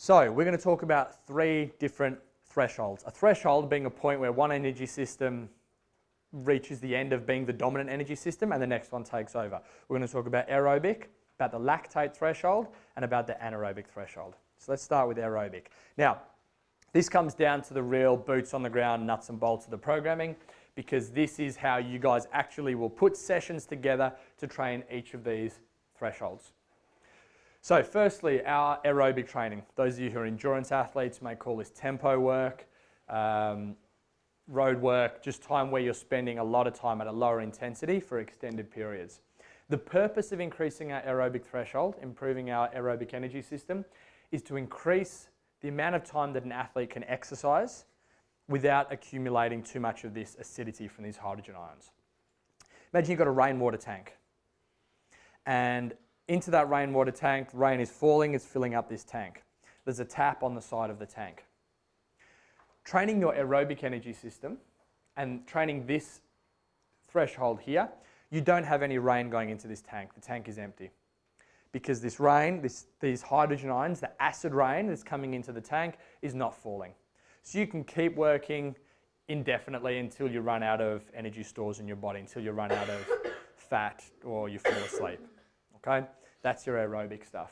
So we're going to talk about 3 different thresholds. A threshold being a point where one energy system reaches the end of being the dominant energy system and the next one takes over. We're going to talk about aerobic, about the lactate threshold, and about the anaerobic threshold. So let's start with aerobic. Now, this comes down to the real boots on the ground, nuts and bolts of the programming, because this is how you guys actually will put sessions together to train each of these thresholds. So firstly, our aerobic training. Those of you who are endurance athletes may call this tempo work, road work, just time where you're spending a lot of time at a lower intensity for extended periods. The purpose of increasing our aerobic threshold, improving our aerobic energy system, is to increase the amount of time that an athlete can exercise without accumulating too much of this acidity from these hydrogen ions. Imagine you've got a rainwater tank, and into that rainwater tank, rain is falling, it's filling up this tank. There's a tap on the side of the tank. Training your aerobic energy system and training this threshold here, you don't have any rain going into this tank. The tank is empty. Because this rain, these hydrogen ions, the acid rain that's coming into the tank is not falling. So you can keep working indefinitely until you run out of energy stores in your body, until you run out of fat or you fall asleep. Okay? That's your aerobic stuff.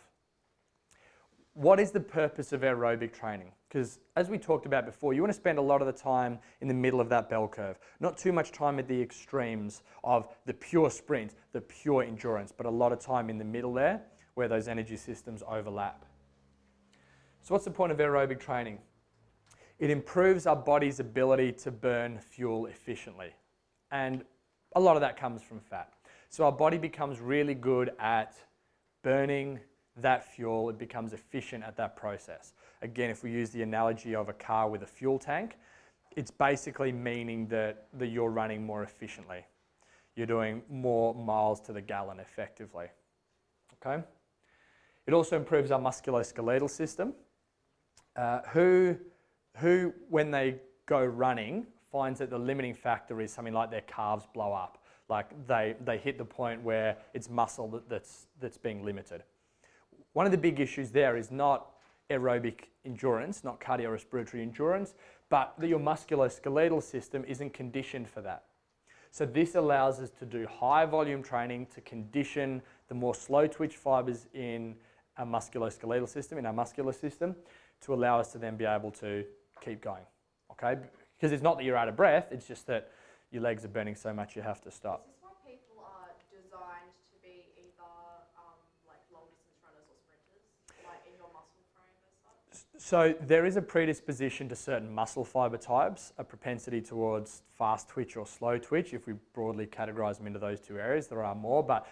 What is the purpose of aerobic training? Because as we talked about before, you want to spend a lot of the time in the middle of that bell curve. Not too much time at the extremes of the pure sprint, the pure endurance, but a lot of time in the middle there where those energy systems overlap. So what's the point of aerobic training? It improves our body's ability to burn fuel efficiently. And a lot of that comes from fat. So our body becomes really good at burning that fuel. It becomes efficient at that process. Again, if we use the analogy of a car with a fuel tank, it's basically meaning that you're running more efficiently. You're doing more miles to the gallon effectively. Okay? It also improves our musculoskeletal system. Who, when they go running, finds that the limiting factor is something like their calves blow up. Like they hit the point where it's muscle that's being limited. One of the big issues there is not aerobic endurance, not cardiorespiratory endurance, but that your musculoskeletal system isn't conditioned for that. So this allows us to do high volume training to condition the more slow twitch fibers in our musculoskeletal system, in our muscular system, to allow us to then be able to keep going, okay? Because it's not that you're out of breath, it's just that your legs are burning so much you have to stop. Is this why people are designed to be either like long distance runners or sprinters, like in your muscle frame as such? So there is a predisposition to certain muscle fiber types, a propensity towards fast twitch or slow twitch. If we broadly categorize them into those two areas, there are more, but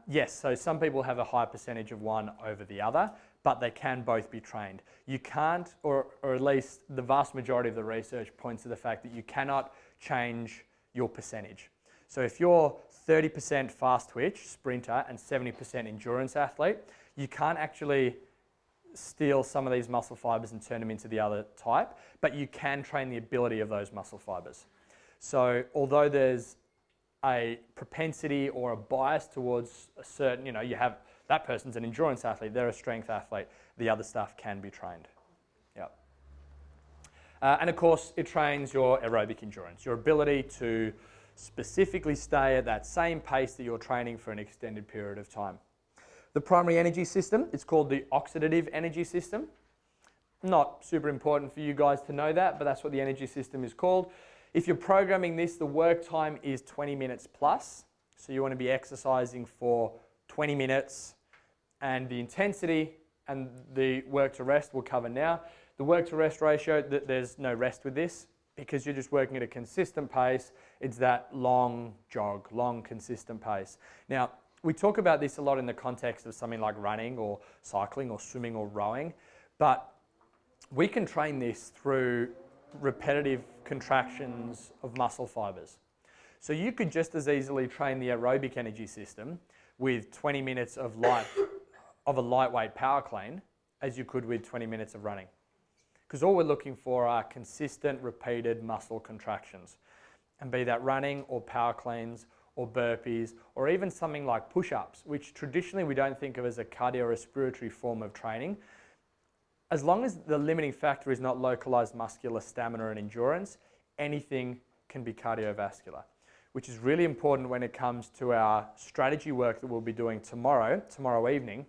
yes, so some people have a high percentage of one over the other, but they can both be trained. You can't, or at least the vast majority of the research points to the fact that you cannot change your percentage. So if you're 30% fast twitch, sprinter, and 70% endurance athlete, you can't actually steal some of these muscle fibers and turn them into the other type, but you can train the ability of those muscle fibers. So although there's a propensity or a bias towards a certain, you have that person's an endurance athlete, they're a strength athlete, the other stuff can be trained. Yep. And of course, it trains your aerobic endurance, your ability to specifically stay at that same pace that you're training for an extended period of time. The primary energy system, it's called the oxidative energy system. Not super important for you guys to know that, but that's what the energy system is called. If you're programming this, the work time is 20 minutes plus. So you want to be exercising for 20 minutes, and the intensity and the work to rest we'll cover now. The work to rest ratio, there's no rest with this because you're just working at a consistent pace. It's that long jog, long consistent pace. Now, we talk about this a lot in the context of something like running or cycling or swimming or rowing, but we can train this through repetitive contractions of muscle fibers. So you could just as easily train the aerobic energy system with 20 minutes of a lightweight power clean as you could with 20 minutes of running. Because all we're looking for are consistent, repeated muscle contractions. And be that running or power cleans or burpees or even something like push-ups, which traditionally we don't think of as a cardiorespiratory form of training. as long as the limiting factor is not localized muscular stamina and endurance, anything can be cardiovascular, which is really important when it comes to our strategy work that we'll be doing tomorrow evening.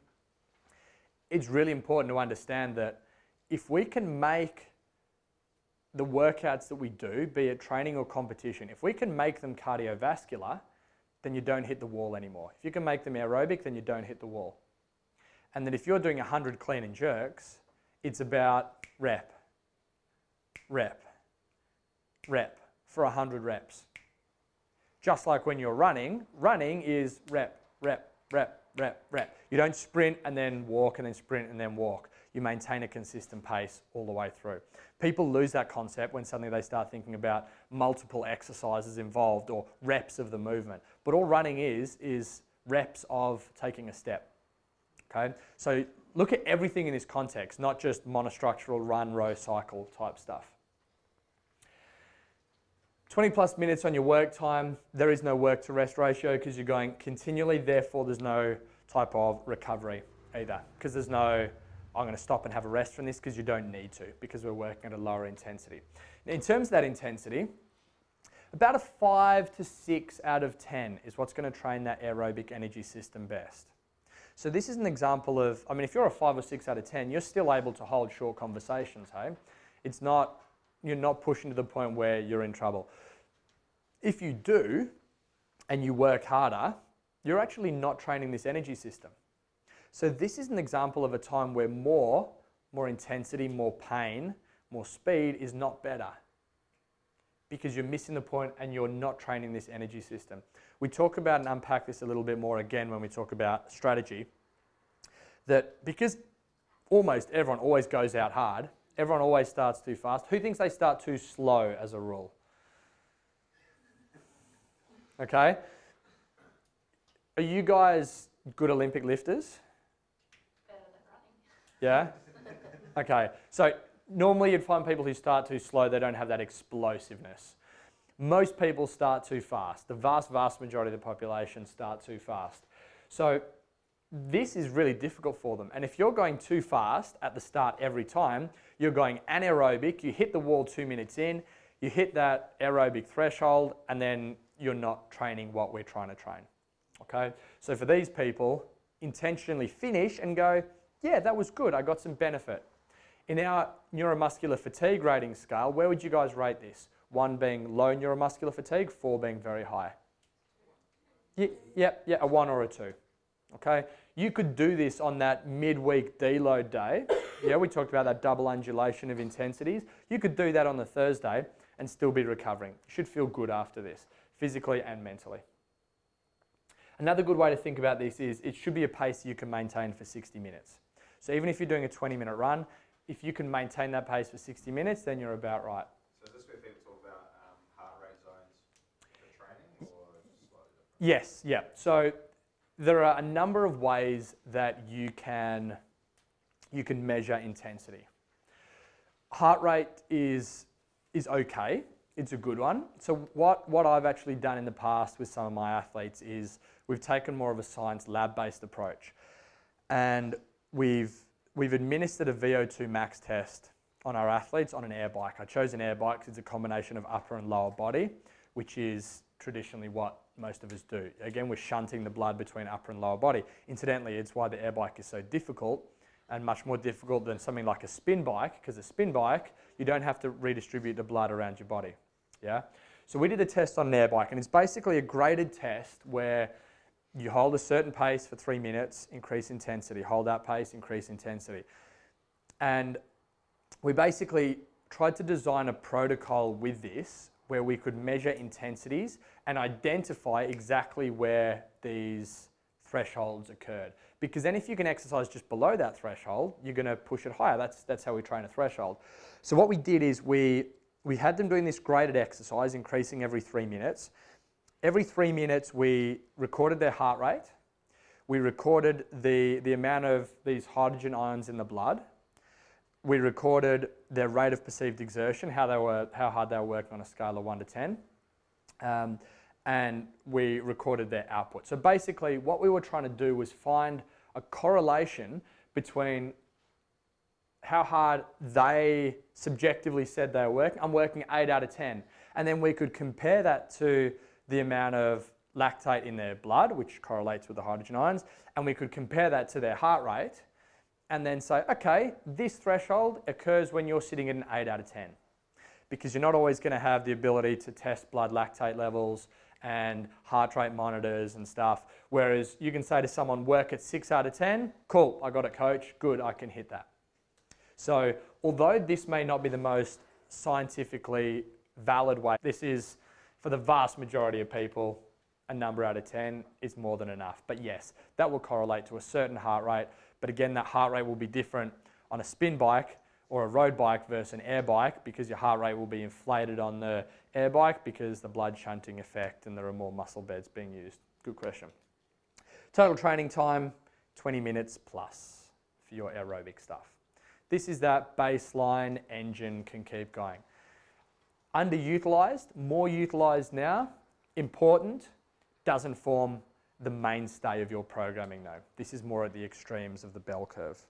It's really important to understand that if we can make the workouts that we do, be it training or competition, if we can make them cardiovascular, then you don't hit the wall anymore. If you can make them aerobic, then you don't hit the wall. And then if you're doing 100 clean and jerks, it's about rep, rep, rep for 100 reps. Just like when you're running, running is rep, rep, rep, rep, rep. You don't sprint and then walk and then sprint and then walk. You maintain a consistent pace all the way through. People lose that concept when suddenly they start thinking about multiple exercises involved or reps of the movement. But all running is reps of taking a step. Okay? So look at everything in this context, not just monostructural run, row, cycle type stuff. 20 plus minutes on your work time, there is no work to rest ratio because you're going continually, therefore there's no type of recovery either, because there's no, I'm going to stop and have a rest from this, because you don't need to, because we're working at a lower intensity. Now, in terms of that intensity, about a 5 to 6 out of 10 is what's going to train that aerobic energy system best. So this is an example of, I mean, if you're a 5 or 6 out of 10, you're still able to hold short conversations, hey? It's not, you're not pushing to the point where you're in trouble. If you do, and you work harder, you're actually not training this energy system. So this is an example of a time where more intensity, more pain, more speed is not better, because you're missing the point and you're not training this energy system. We talk about and unpack this a little bit more again when we talk about strategy, that because almost everyone always goes out hard, everyone always starts too fast. Who thinks they start too slow as a rule? Okay? Are you guys good Olympic lifters? Better than running. Yeah? Okay. So normally you'd find people who start too slow, they don't have that explosiveness. Most people start too fast. The vast majority of the population start too fast. So this is really difficult for them. And if you're going too fast at the start every time, you're going anaerobic, you hit the wall 2 minutes in, you hit that aerobic threshold, and then you're not training what we're trying to train. Okay? So for these people, intentionally finish and go, yeah, that was good, I got some benefit. In our neuromuscular fatigue rating scale, where would you guys rate this? 1 being low neuromuscular fatigue, 4 being very high. Yeah, a 1 or a 2. Okay? You could do this on that midweek deload day. Yeah, we talked about that double undulation of intensities. You could do that on the Thursday and still be recovering. You should feel good after this, physically and mentally. Another good way to think about this is it should be a pace you can maintain for 60 minutes. So even if you're doing a 20-minute run, if you can maintain that pace for 60 minutes, then you're about right. So is this where people talk about heart rate zones for training, or slightly different? Yes, yeah. So there are a number of ways that you can measure intensity. Heart rate is okay. It's a good one. So what I've actually done in the past with some of my athletes is we've taken more of a science lab-based approach, and we've administered a VO2 max test on our athletes on an air bike. I chose an air bike because it's a combination of upper and lower body, which is traditionally what most of us do. Again, we're shunting the blood between upper and lower body. Incidentally, it's why the air bike is so difficult, and much more difficult than something like a spin bike, because a spin bike, you don't have to redistribute the blood around your body. Yeah? So we did a test on an air bike, and it's basically a graded test where you hold a certain pace for 3 minutes, increase intensity, hold that pace, increase intensity. And we basically tried to design a protocol with this where we could measure intensities and identify exactly where these thresholds occurred. Because then if you can exercise just below that threshold, you're going to push it higher. That's how we train a threshold. So what we did is we had them doing this graded exercise, increasing every 3 minutes. Every 3 minutes we recorded their heart rate. We recorded the amount of these hydrogen ions in the blood. We recorded their rate of perceived exertion, how hard they were working on a scale of 1 to 10. And we recorded their output. So basically what we were trying to do was find a correlation between how hard they subjectively said they were working. I'm working 8 out of 10. And then we could compare that to the amount of lactate in their blood, which correlates with the hydrogen ions, and we could compare that to their heart rate, and then say, okay, this threshold occurs when you're sitting at an 8 out of 10. Because you're not always going to have the ability to test blood lactate levels and heart rate monitors and stuff. Whereas you can say to someone, work at 6 out of 10, cool, I got it, coach, good, I can hit that. So although this may not be the most scientifically valid way, this is, for the vast majority of people, a number out of 10 is more than enough. But yes, that will correlate to a certain heart rate. But again, that heart rate will be different on a spin bike or a road bike versus an air bike, because your heart rate will be inflated on the air bike because the blood shunting effect and there are more muscle beds being used. Good question. Total training time, 20 minutes plus for your aerobic stuff. This is that baseline engine can keep going. Underutilized, more utilized now, important, doesn't form the mainstay of your programming though. This is more at the extremes of the bell curve.